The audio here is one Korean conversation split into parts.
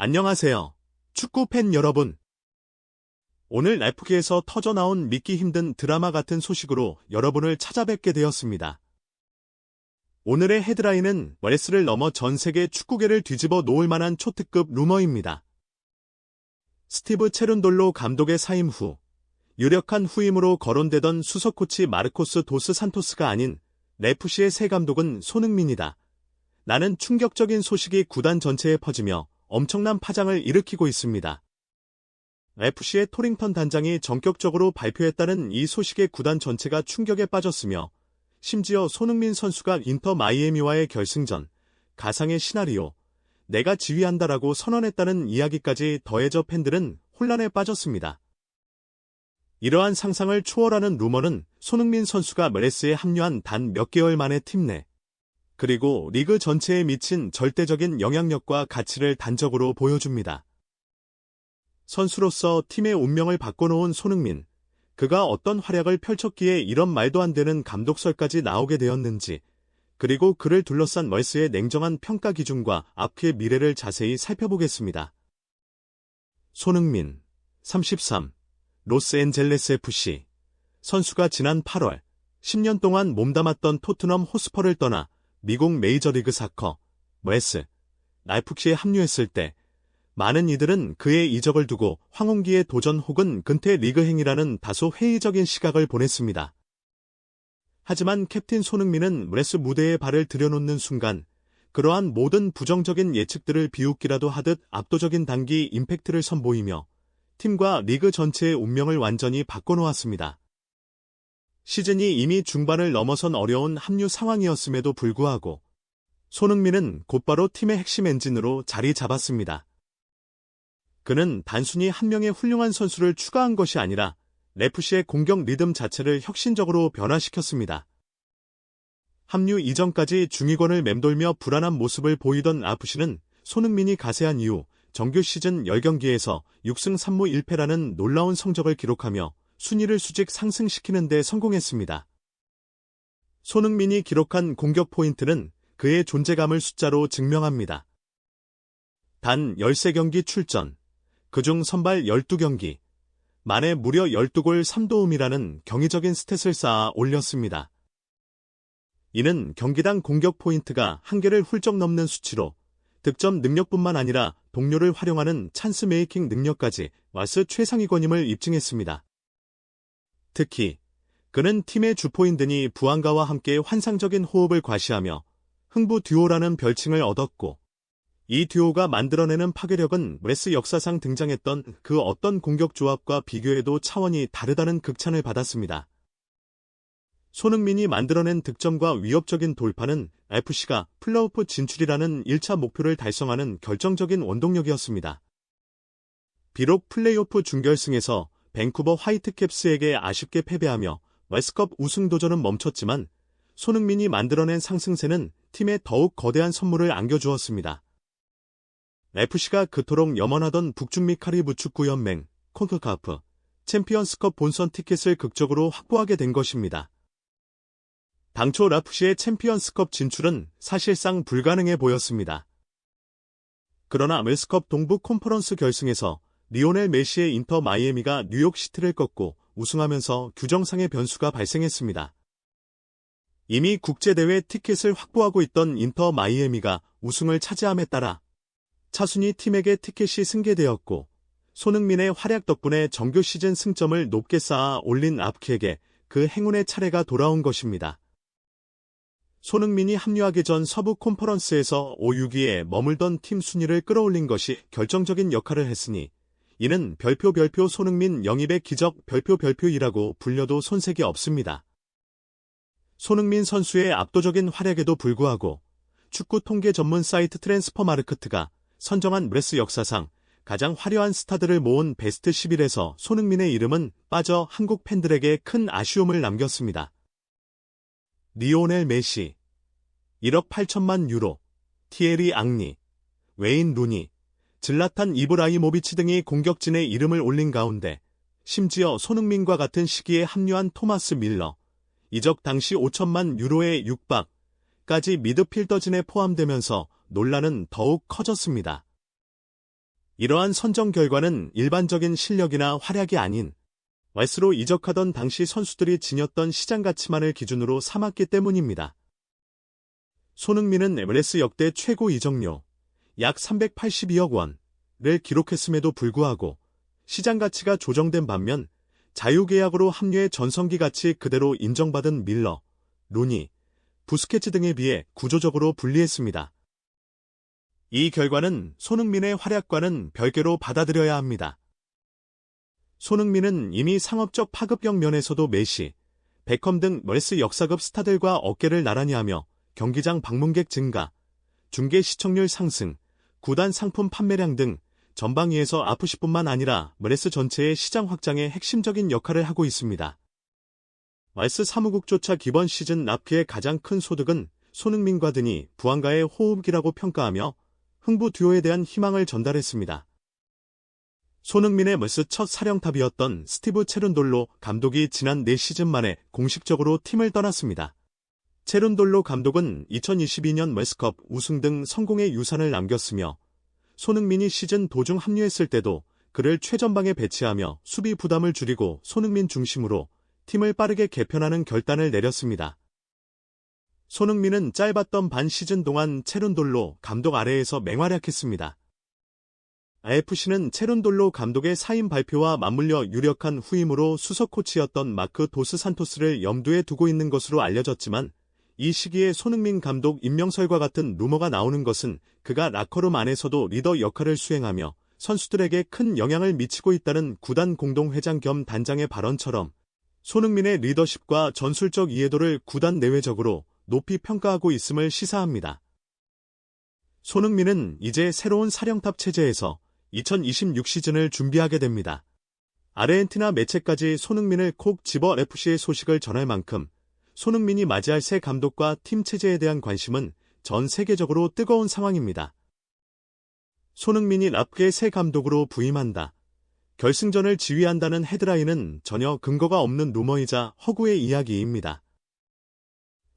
안녕하세요. 축구 팬 여러분. 오늘 래프기에서 터져나온 믿기 힘든 드라마 같은 소식으로 여러분을 찾아뵙게 되었습니다. 오늘의 헤드라인은 웰스를 넘어 전 세계 축구계를 뒤집어 놓을 만한 초특급 루머입니다. 스티브 체룬돌로 감독의 사임 후 유력한 후임으로 거론되던 수석 코치 마르코스 도스 산토스가 아닌 래프시의 새 감독은 손흥민이다. 라는 충격적인 소식이 구단 전체에 퍼지며 엄청난 파장을 일으키고 있습니다. FC의 토링턴 단장이 전격적으로 발표했다는 이 소식에 구단 전체가 충격에 빠졌으며 심지어 손흥민 선수가 인터 마이애미와의 결승전, 가상의 시나리오, 내가 지휘한다라고 선언했다는 이야기까지 더해져 팬들은 혼란에 빠졌습니다. 이러한 상상을 초월하는 루머는 손흥민 선수가 멜레스에 합류한 단 몇 개월 만에 팀 내, 그리고 리그 전체에 미친 절대적인 영향력과 가치를 단적으로 보여줍니다. 선수로서 팀의 운명을 바꿔놓은 손흥민, 그가 어떤 활약을 펼쳤기에 이런 말도 안 되는 감독설까지 나오게 되었는지, 그리고 그를 둘러싼 웰스의 냉정한 평가 기준과 앞의 미래를 자세히 살펴보겠습니다. 손흥민, 33, 로스앤젤레스 FC. 선수가 지난 8월, 10년 동안 몸담았던 토트넘 호스퍼를 떠나 미국 메이저리그 사커, 웰스, 래프시에 합류했을 때 많은 이들은 그의 이적을 두고 황혼기의 도전 혹은 근태 리그 행이라는 다소 회의적인 시각을 보냈습니다. 하지만 캡틴 손흥민은 웰스 무대에 발을 들여놓는 순간 그러한 모든 부정적인 예측들을 비웃기라도 하듯 압도적인 단기 임팩트를 선보이며 팀과 리그 전체의 운명을 완전히 바꿔놓았습니다. 시즌이 이미 중반을 넘어선 어려운 합류 상황이었음에도 불구하고 손흥민은 곧바로 팀의 핵심 엔진으로 자리 잡았습니다. 그는 단순히 한 명의 훌륭한 선수를 추가한 것이 아니라 래프시의 공격 리듬 자체를 혁신적으로 변화시켰습니다. 합류 이전까지 중위권을 맴돌며 불안한 모습을 보이던 래프시는 손흥민이 가세한 이후 정규 시즌 10경기에서 6승 3무 1패라는 놀라운 성적을 기록하며 순위를 수직 상승시키는 데 성공했습니다. 손흥민이 기록한 공격 포인트는 그의 존재감을 숫자로 증명합니다. 단 13경기 출전, 그중 선발 12경기, 만에 무려 12골 3도움이라는 경이적인 스탯을 쌓아 올렸습니다. 이는 경기당 공격 포인트가 한계를 훌쩍 넘는 수치로 득점 능력뿐만 아니라 동료를 활용하는 찬스 메이킹 능력까지 왈스 최상위권임을 입증했습니다. 특히 그는 팀의 주포인드니 부안가와 함께 환상적인 호흡을 과시하며 흥부 듀오라는 별칭을 얻었고 이 듀오가 만들어내는 파괴력은 웰스 역사상 등장했던 그 어떤 공격 조합과 비교해도 차원이 다르다는 극찬을 받았습니다. 손흥민이 만들어낸 득점과 위협적인 돌파는 FC가 플레이오프 진출이라는 1차 목표를 달성하는 결정적인 원동력이었습니다. 비록 플레이오프 준결승에서 밴쿠버 화이트캡스에게 아쉽게 패배하며 웰스컵 우승 도전은 멈췄지만 손흥민이 만들어낸 상승세는 팀에 더욱 거대한 선물을 안겨주었습니다. FC가 그토록 염원하던 북중미 카리브 축구연맹, 콘카카프, 챔피언스컵 본선 티켓을 극적으로 확보하게 된 것입니다. 당초 래프시의 챔피언스컵 진출은 사실상 불가능해 보였습니다. 그러나 웰스컵 동부 컨퍼런스 결승에서 리오넬 메시의 인터 마이애미가 뉴욕시티를 꺾고 우승하면서 규정상의 변수가 발생했습니다. 이미 국제대회 티켓을 확보하고 있던 인터 마이애미가 우승을 차지함에 따라 차순위 팀에게 티켓이 승계되었고 손흥민의 활약 덕분에 정규 시즌 승점을 높게 쌓아 올린 래프시에게 그 행운의 차례가 돌아온 것입니다. 손흥민이 합류하기 전 서부 컨퍼런스에서 5, 6위에 머물던 팀 순위를 끌어올린 것이 결정적인 역할을 했으니 이는 별표 손흥민 영입의 기적 별표이라고 불려도 손색이 없습니다. 손흥민 선수의 압도적인 활약에도 불구하고 축구 통계 전문 사이트 트랜스퍼마르크트가 선정한 웰스 역사상 가장 화려한 스타들을 모은 베스트 11에서 손흥민의 이름은 빠져 한국 팬들에게 큰 아쉬움을 남겼습니다. 리오넬 메시, 1억 8천만 유로, 티에리 앙리, 웨인 루니, 질라탄 이브라이모비치 등이 공격진에 이름을 올린 가운데 심지어 손흥민과 같은 시기에 합류한 토마스 밀러, 이적 당시 5천만 유로에 육박까지 미드필더진에 포함되면서 논란은 더욱 커졌습니다. 이러한 선정 결과는 일반적인 실력이나 활약이 아닌 웨스로 이적하던 당시 선수들이 지녔던 시장 가치만을 기준으로 삼았기 때문입니다. 손흥민은 MLS 역대 최고 이적료 약 382억 원을 기록했음에도 불구하고 시장 가치가 조정된 반면 자유계약으로 합류해 전성기 가치 그대로 인정받은 밀러, 루니, 부스케츠 등에 비해 구조적으로 불리했습니다. 이 결과는 손흥민의 활약과는 별개로 받아들여야 합니다. 손흥민은 이미 상업적 파급력 면에서도 메시, 베컴 등 MLS 역사급 스타들과 어깨를 나란히 하며 경기장 방문객 증가, 중계 시청률 상승, 구단 상품 판매량 등 전방위에서 아프시뿐만 아니라 MLS 전체의 시장 확장에 핵심적인 역할을 하고 있습니다. MLS 사무국조차 기본 시즌 납기의 가장 큰 소득은 손흥민과 드니 부안가의 호흡기라고 평가하며 흥부 듀오에 대한 희망을 전달했습니다. 손흥민의 MLS 첫 사령탑이었던 스티브 체룬돌로 감독이 지난 4시즌 만에 공식적으로 팀을 떠났습니다. 체룬돌로 감독은 2022년 MLS컵 우승 등 성공의 유산을 남겼으며 손흥민이 시즌 도중 합류했을 때도 그를 최전방에 배치하며 수비 부담을 줄이고 손흥민 중심으로 팀을 빠르게 개편하는 결단을 내렸습니다. 손흥민은 짧았던 반 시즌 동안 체룬돌로 감독 아래에서 맹활약했습니다. AFC는 체룬돌로 감독의 사임 발표와 맞물려 유력한 후임으로 수석 코치였던 마크 도스 산토스를 염두에 두고 있는 것으로 알려졌지만 이 시기에 손흥민 감독 임명설과 같은 루머가 나오는 것은 그가 라커룸 안에서도 리더 역할을 수행하며 선수들에게 큰 영향을 미치고 있다는 구단 공동회장 겸 단장의 발언처럼 손흥민의 리더십과 전술적 이해도를 구단 내외적으로 높이 평가하고 있음을 시사합니다. 손흥민은 이제 새로운 사령탑 체제에서 2026 시즌을 준비하게 됩니다. 아르헨티나 매체까지 손흥민을 콕 집어 FC의 소식을 전할 만큼 손흥민이 맞이할 새 감독과 팀 체제에 대한 관심은 전 세계적으로 뜨거운 상황입니다. 손흥민이 랍게의 새 감독으로 부임한다. 결승전을 지휘한다는 헤드라인은 전혀 근거가 없는 루머이자 허구의 이야기입니다.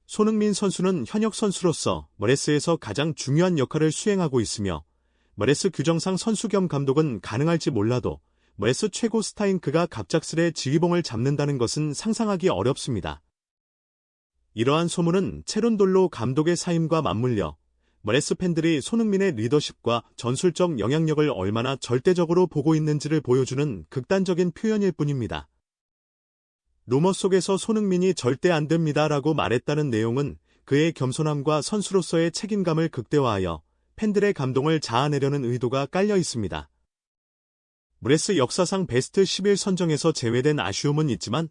손흥민 선수는 현역 선수로서 MLS에서 가장 중요한 역할을 수행하고 있으며 MLS 규정상 선수 겸 감독은 가능할지 몰라도 MLS 최고 스타인 그가 갑작스레 지휘봉을 잡는다는 것은 상상하기 어렵습니다. 이러한 소문은 체룬돌로 감독의 사임과 맞물려 MLS 팬들이 손흥민의 리더십과 전술적 영향력을 얼마나 절대적으로 보고 있는지를 보여주는 극단적인 표현일 뿐입니다. 루머 속에서 손흥민이 절대 안 됩니다라고 말했다는 내용은 그의 겸손함과 선수로서의 책임감을 극대화하여 팬들의 감동을 자아내려는 의도가 깔려 있습니다. MLS 역사상 베스트 11 선정에서 제외된 아쉬움은 있지만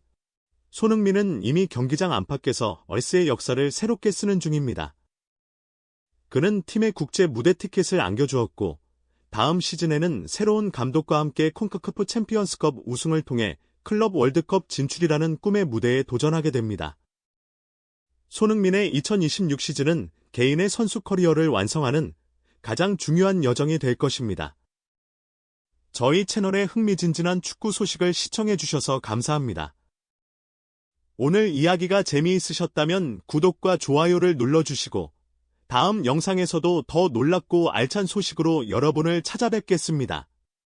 손흥민은 이미 경기장 안팎에서 MLS의 역사를 새롭게 쓰는 중입니다. 그는 팀의 국제 무대 티켓을 안겨주었고 다음 시즌에는 새로운 감독과 함께 콘카카프 챔피언스컵 우승을 통해 클럽 월드컵 진출이라는 꿈의 무대에 도전하게 됩니다. 손흥민의 2026 시즌은 개인의 선수 커리어를 완성하는 가장 중요한 여정이 될 것입니다. 저희 채널의 흥미진진한 축구 소식을 시청해주셔서 감사합니다. 오늘 이야기가 재미있으셨다면 구독과 좋아요를 눌러주시고 다음 영상에서도 더 놀랍고 알찬 소식으로 여러분을 찾아뵙겠습니다.